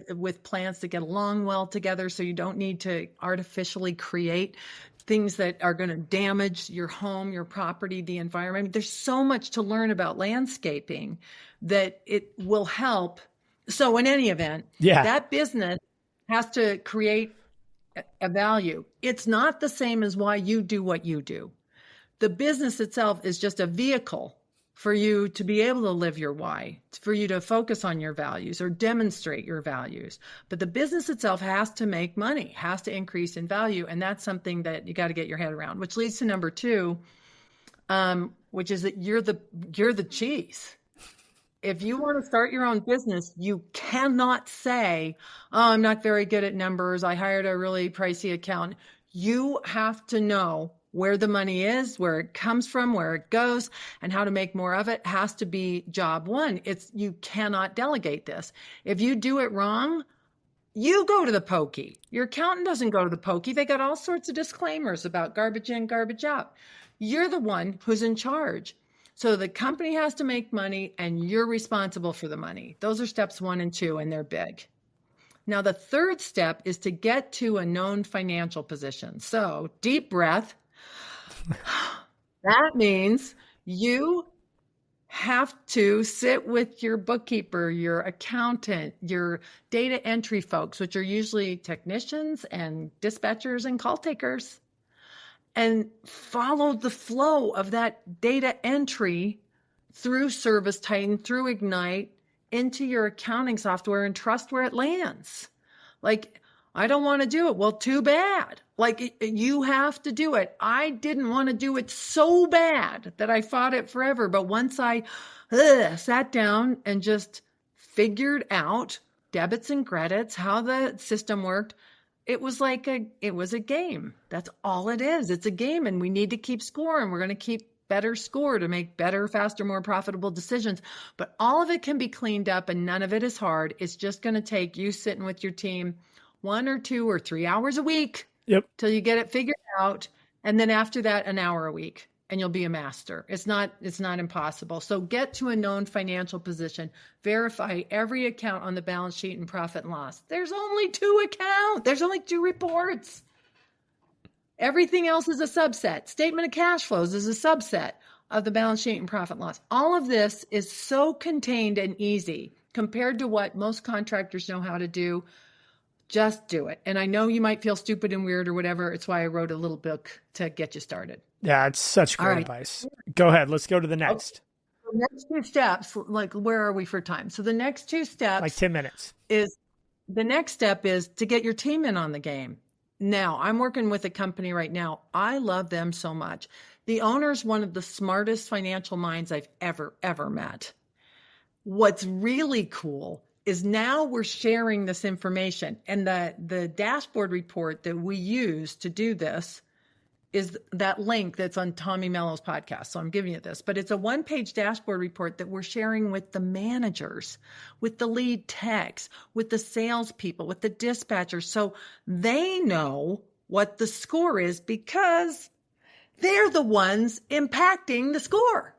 with plants that get along well together, so you don't need to artificially create things that are going to damage your home, your property, the environment. I mean, there's so much to learn about landscaping that it will help. So in any event, that business has to create a value. It's not the same as why you do what you do. The business itself is just a vehicle for you to be able to live your why, for you to focus on your values or demonstrate your values. But the business itself has to make money, has to increase in value. And that's something that you got to get your head around, which leads to number 2, which is that you're the cheese. If you want to start your own business, you cannot say, oh, I'm not very good at numbers, I hired a really pricey accountant. You have to know where the money is, where it comes from, where it goes, and how to make more of it has to be job one. You cannot delegate this. If you do it wrong, you go to the pokey. Your accountant doesn't go to the pokey. They got all sorts of disclaimers about garbage in, garbage out. You're the one who's in charge. So the company has to make money and you're responsible for the money. Those are steps 1 and 2, and they're big. Now, the third step is to get to a known financial position. So deep breath. That means you have to sit with your bookkeeper, your accountant, your data entry folks, which are usually technicians and dispatchers and call takers, and follow the flow of that data entry through ServiceTitan, through Ignite, into your accounting software, and trust where it lands. I don't want to do it. Well, too bad. You have to do it. I didn't want to do it so bad that I fought it forever. But once I sat down and just figured out debits and credits, how the system worked, it was a game. That's all it is. It's a game, and we need to keep score, and we're going to keep better score to make better, faster, more profitable decisions. But all of it can be cleaned up, and none of it is hard. It's just going to take you sitting with your team 1 or 2 or 3 hours a week till you get it figured out. And then after that, an hour a week, and you'll be a master. It's not impossible. So get to a known financial position, verify every account on the balance sheet and profit and loss. There's only 2 accounts. There's only 2 reports. Everything else is a subset. Statement of cash flows is a subset of the balance sheet and profit and loss. All of this is so contained and easy compared to what most contractors know how to do. Just do it. And I know you might feel stupid and weird or whatever. It's why I wrote a little book to get you started. Yeah, it's such great advice. Go ahead. Let's go to the next. Okay. The next 2 steps, where are we for time? So the next 2 steps. 10 minutes. The next step is to get your team in on the game. now I'm working with a company right now. I love them so much. The owner's one of the smartest financial minds I've ever met. What's really cool is now we're sharing this information, and the dashboard report that we use to do this is that link that's on Tommy Mello's podcast. So I'm giving you this, but it's a one-page dashboard report that we're sharing with the managers, with the lead techs, with the salespeople, with the dispatchers. So they know what the score is because they're the ones impacting the score.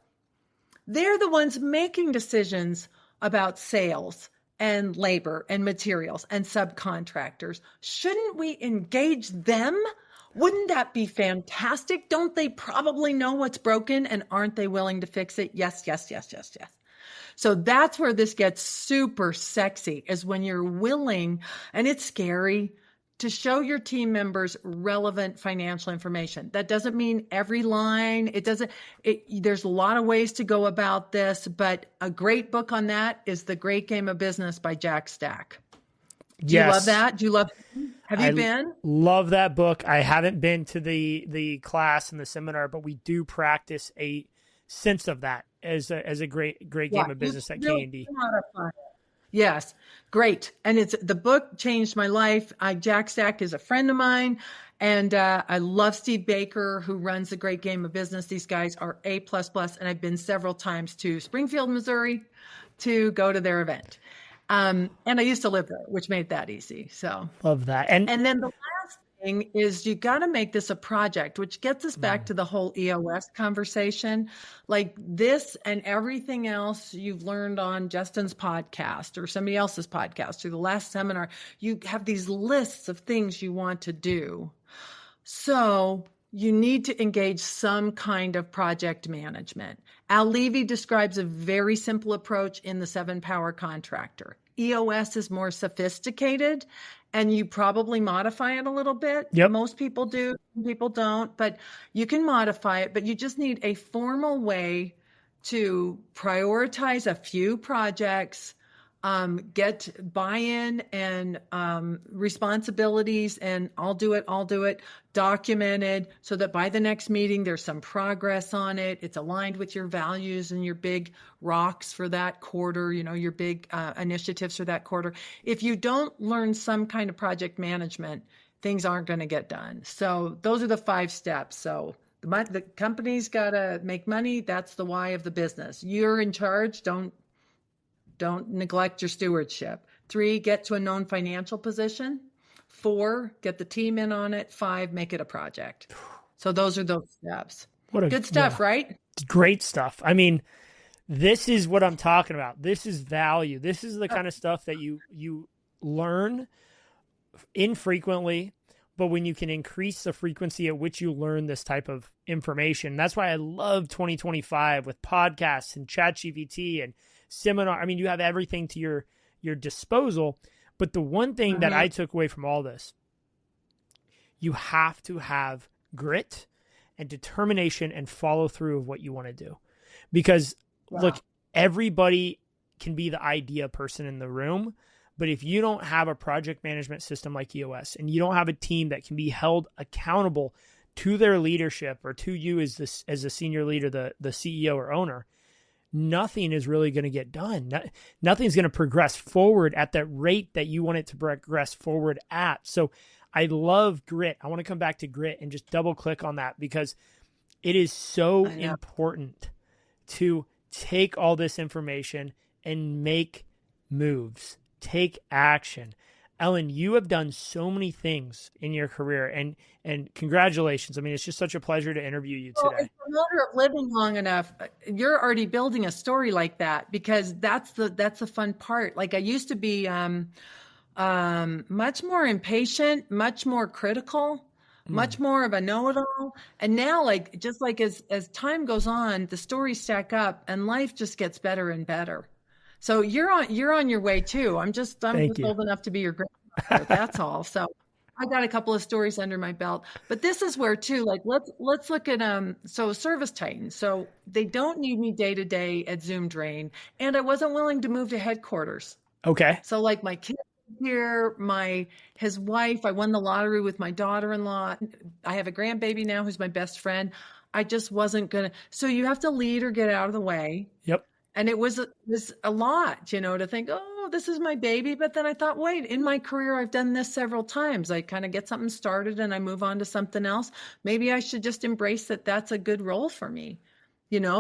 They're the ones making decisions about sales and labor and materials and subcontractors. Shouldn't we engage them? Wouldn't that be fantastic? Don't they probably know what's broken, and aren't they willing to fix it? Yes, yes, yes, yes, yes. So that's where this gets super sexy, is when you're willing, and it's scary, to show your team members relevant financial information. That doesn't mean every line. There's a lot of ways to go about this, but a great book on that is The Great Game of Business by Jack Stack. Do you love that? Have you been? Love that book. I haven't been to the class and the seminar, but we do practice a sense of that as a great game of business at K&D. Yes, great. And the book changed my life. Jack Stack is a friend of mine, and I love Steve Baker, who runs The Great Game of Business. These guys are A++, and I've been several times to Springfield, Missouri, to go to their event. And I used to live there, which made that easy. So love that. And then the last thing is you got to make this a project, which gets us back to the whole EOS conversation. Like this and everything else you've learned on Justin's podcast or somebody else's podcast or the last seminar, you have these lists of things you want to do. So you need to engage some kind of project management. Al Levy describes a very simple approach in the 7-Power Contractor. EOS is more sophisticated, and you probably modify it a little bit. Yep. Most people do, people don't, but you can modify it. But you just need a formal way to prioritize a few projects, get buy-in and responsibilities, and I'll do it, documented so that by the next meeting, there's some progress on it. It's aligned with your values and your big rocks for that quarter, your big initiatives for that quarter. If you don't learn some kind of project management, things aren't going to get done. So those are the 5 steps. So the company's got to make money. That's the why of the business. You're in charge. Don't neglect your stewardship. 3, get to a known financial position. 4, get the team in on it. 5, make it a project. So those are those steps. Good stuff, right? Great stuff. I mean, this is what I'm talking about. This is value. This is the kind of stuff that you learn infrequently, but when you can increase the frequency at which you learn this type of information. That's why I love 2025 with podcasts and ChatGPT and seminar. I mean, you have everything to your disposal. But the one thing that I took away from all this, you have to have grit and determination and follow through of what you want to do. Because look, everybody can be the idea person in the room, but if you don't have a project management system like EOS and you don't have a team that can be held accountable to their leadership or to you as a senior leader, the CEO or owner, nothing is really going to get done. Nothing's going to progress forward at that rate that you want it to progress forward at. So I love grit. I want to come back to grit and just double click on that because it is so important to take all this information and make moves, take action. Ellen, you have done so many things in your career, and congratulations. I mean, it's just such a pleasure to interview you today. It's a matter of living long enough. You're already building a story like that because that's the fun part. Like I used to be much more impatient, much more critical, much more of a know-it-all. And now, just as time goes on, the stories stack up, and life just gets better and better. So you're on your way too. I'm just old enough to be your grandmother. That's all. So I got a couple of stories under my belt, but this is where too, let's look at, so ServiceTitan. So they don't need me day to day at Zoom Drain. And I wasn't willing to move to headquarters. Okay. So my kids here. His wife, I won the lottery with my daughter-in-law. I have a grandbaby now who's my best friend. I just wasn't gonna. So you have to lead or get out of the way. Yep. And it was a lot, to think, oh, this is my baby. But then I thought, wait, in my career, I've done this several times. I kind of get something started and I move on to something else. Maybe I should just embrace that that's a good role for me.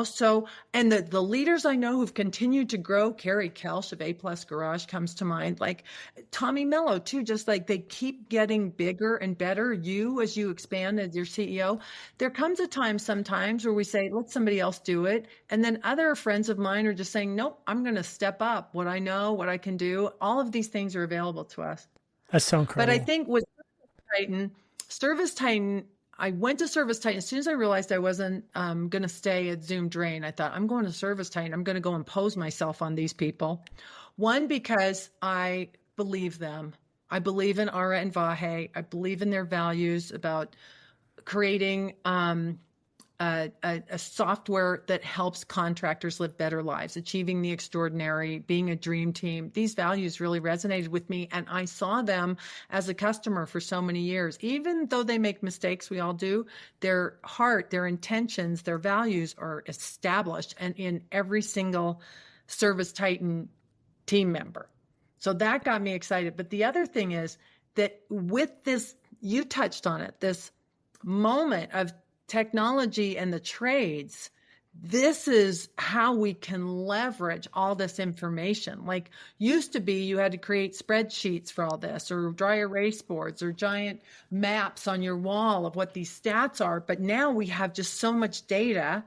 So, and the leaders I know who've continued to grow, Carrie Kelch of A Plus Garage comes to mind, like Tommy Mello too, just like they keep getting bigger and better. As you expand as your CEO, there comes a time sometimes where we say, let somebody else do it. And then other friends of mine are just saying, nope, I'm going to step up what I know, what I can do. All of these things are available to us. That's so incredible. But I think with ServiceTitan, I went to ServiceTitan. As soon as I realized I wasn't going to stay at Zoom Drain, I thought, I'm going to ServiceTitan. I'm going to go impose myself on these people. One, because I believe them. I believe in Ara and Vahe. I believe in their values about creating a software that helps contractors live better lives, achieving the extraordinary, being a dream team. These values really resonated with me, and I saw them as a customer for so many years. Even though they make mistakes, we all do, their heart, their intentions, their values are established and in every single ServiceTitan team member. So that got me excited. But the other thing is that with this, you touched on it, this moment of technology and the trades, this is how we can leverage all this information. Like used to be, you had to create spreadsheets for all this, or dry erase boards, or giant maps on your wall of what these stats are. But now we have just so much data.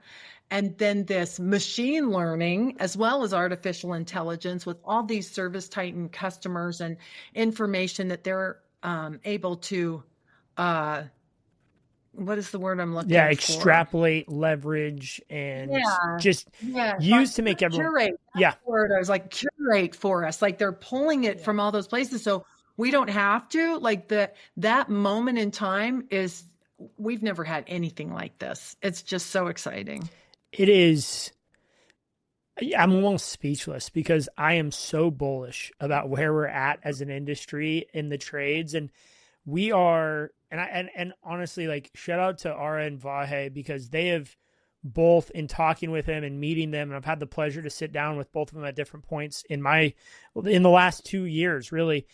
And then this machine learning, as well as artificial intelligence, with all these ServiceTitan customers and information that they're able to what is the word I'm looking for? Yeah, extrapolate, leverage, and just use to make everyone. Curate. That's the word I was like, curate for us. Like they're pulling it from all those places. So we don't have to. Like that moment in time we've never had anything like this. It's just so exciting. It is. I'm almost speechless because I am so bullish about where we're at as an industry in the trades, and we are. And honestly, like shout out to Ara and Vahe, because they have both, in talking with him and meeting them, and I've had the pleasure to sit down with both of them at different points in the last 2 years, really,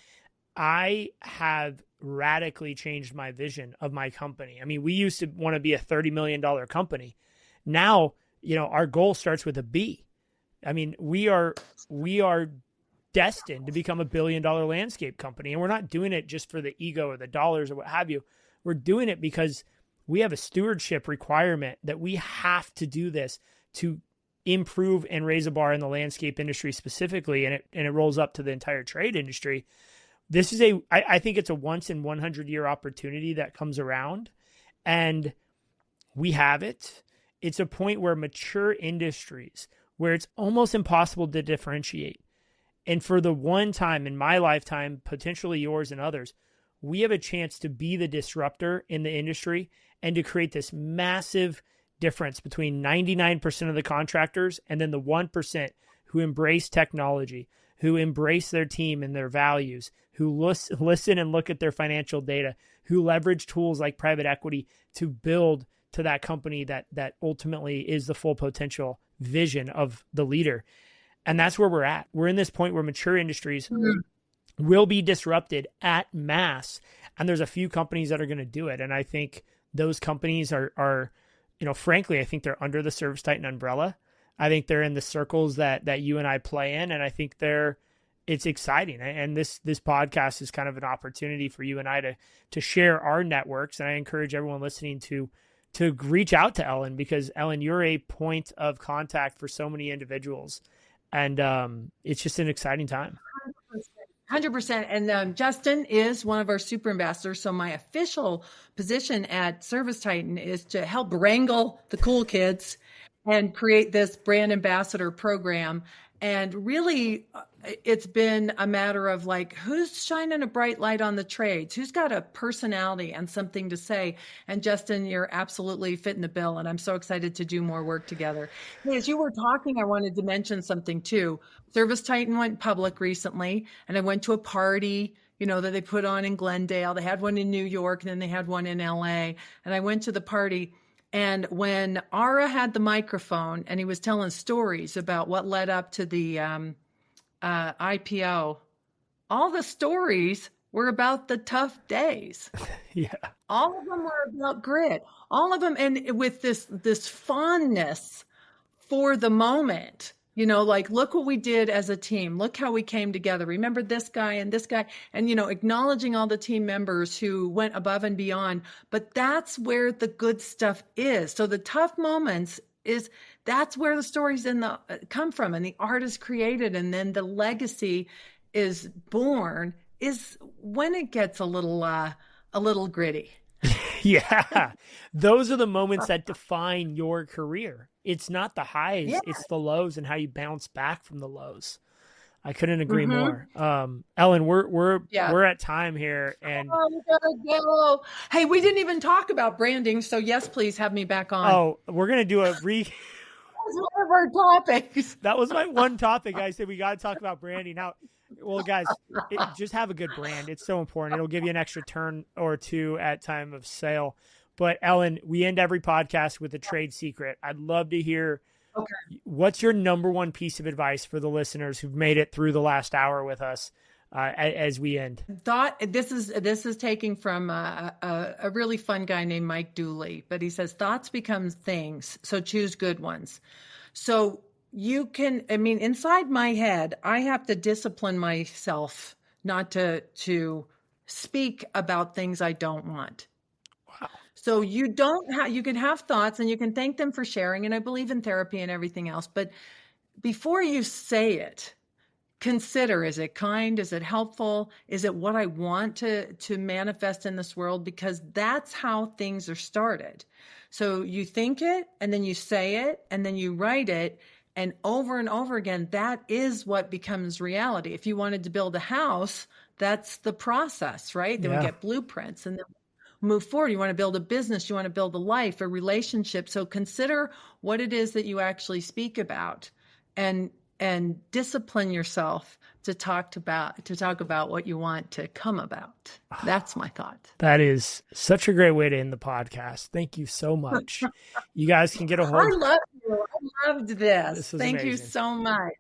I have radically changed my vision of my company. I mean, we used to want to be a $30 million company. Now, our goal starts with a B. I mean, we are destined to become $1 billion landscape company. And we're not doing it just for the ego or the dollars or what have you. We're doing it because we have a stewardship requirement that we have to do this to improve and raise a bar in the landscape industry specifically. And it rolls up to the entire trade industry. This is I think it's a once in 100 year opportunity that comes around, and we have it. It's a point where mature industries, where it's almost impossible to differentiate. And for the one time in my lifetime, potentially yours and others, we have a chance to be the disruptor in the industry and to create this massive difference between 99% of the contractors and then the 1% who embrace technology, who embrace their team and their values, who listen and look at their financial data, who leverage tools like private equity to build to that company that ultimately is the full potential vision of the leader. And that's where we're at. We're in this point where mature industries will be disrupted at mass. And there's a few companies that are going to do it. And I think those companies are, frankly, I think they're under the ServiceTitan umbrella. I think they're in the circles that you and I play in. And I think it's exciting. And this podcast is kind of an opportunity for you and I to share our networks. And I encourage everyone listening to reach out to Ellen, because Ellen, you're a point of contact for so many individuals. And it's just an exciting time. 100%. And Justin is one of our super ambassadors. So my official position at ServiceTitan is to help wrangle the cool kids and create this brand ambassador program. And really, it's been a matter of like, who's shining a bright light on the trades? Who's got a personality and something to say? And Justin, you're absolutely fitting the bill. And I'm so excited to do more work together. Hey, as you were talking, I wanted to mention something too. ServiceTitan went public recently, and I went to a party, that they put on in Glendale. They had one in New York, and then they had one in LA. And I went to the party. And when Ara had the microphone and he was telling stories about what led up to the IPO, all the stories were about the tough days. Yeah. All of them were about grit. All of them, and with this fondness for the moment. Like, look what we did as a team. Look how we came together. Remember this guy and this guy, and, acknowledging all the team members who went above and beyond. But that's where the good stuff is. So the tough moments that's where the stories come from, and the art is created. And then the legacy is born is when it gets a little gritty. Yeah. Those are the moments that define your career. It's not the highs, it's the lows and how you bounce back from the lows. I couldn't agree more. Ellen, we're at time here, and we gotta go. Hey, we didn't even talk about branding, so yes, please have me back on. Oh, we're gonna do a That was one of our topics. That was my one topic. I said we got to talk about branding. Now, well, guys, just have a good brand. It's so important. It'll give you an extra turn or two at time of sale. But Ellen, we end every podcast with a trade secret. I'd love to hear what's your number one piece of advice for the listeners who've made it through the last hour with us as we end. This is taking from a really fun guy named Mike Dooley, but he says thoughts become things, so choose good ones. So you can, inside my head, I have to discipline myself not to speak about things I don't want. So you can have thoughts and you can thank them for sharing. And I believe in therapy and everything else. But before you say it, consider, is it kind? Is it helpful? Is it what I want to manifest in this world? Because that's how things are started. So you think it, and then you say it, and then you write it. And over again, that is what becomes reality. If you wanted to build a house, that's the process, right? Then we get blueprints and then move forward. You want to build a business, you want to build a life, a relationship. So consider what it is that you actually speak about, and discipline yourself to talk about what you want to come about. That's my thought. That is such a great way to end the podcast. Thank you so much. You guys can get a hold. I love you. I loved this. Thank amazing. you so much.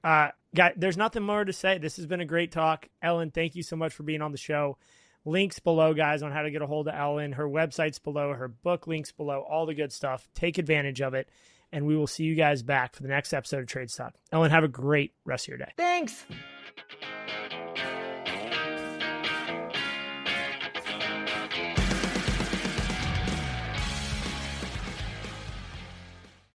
Guys, there's nothing more to say. This has been a great talk. Ellen, thank you so much for being on the show. Links below, guys, on how to get a hold of Ellen. Her website's below, her book links below, all the good stuff. Take advantage of it, and we will see you guys back for the next episode of TradesTalk. Ellen, have a great rest of your day. Thanks.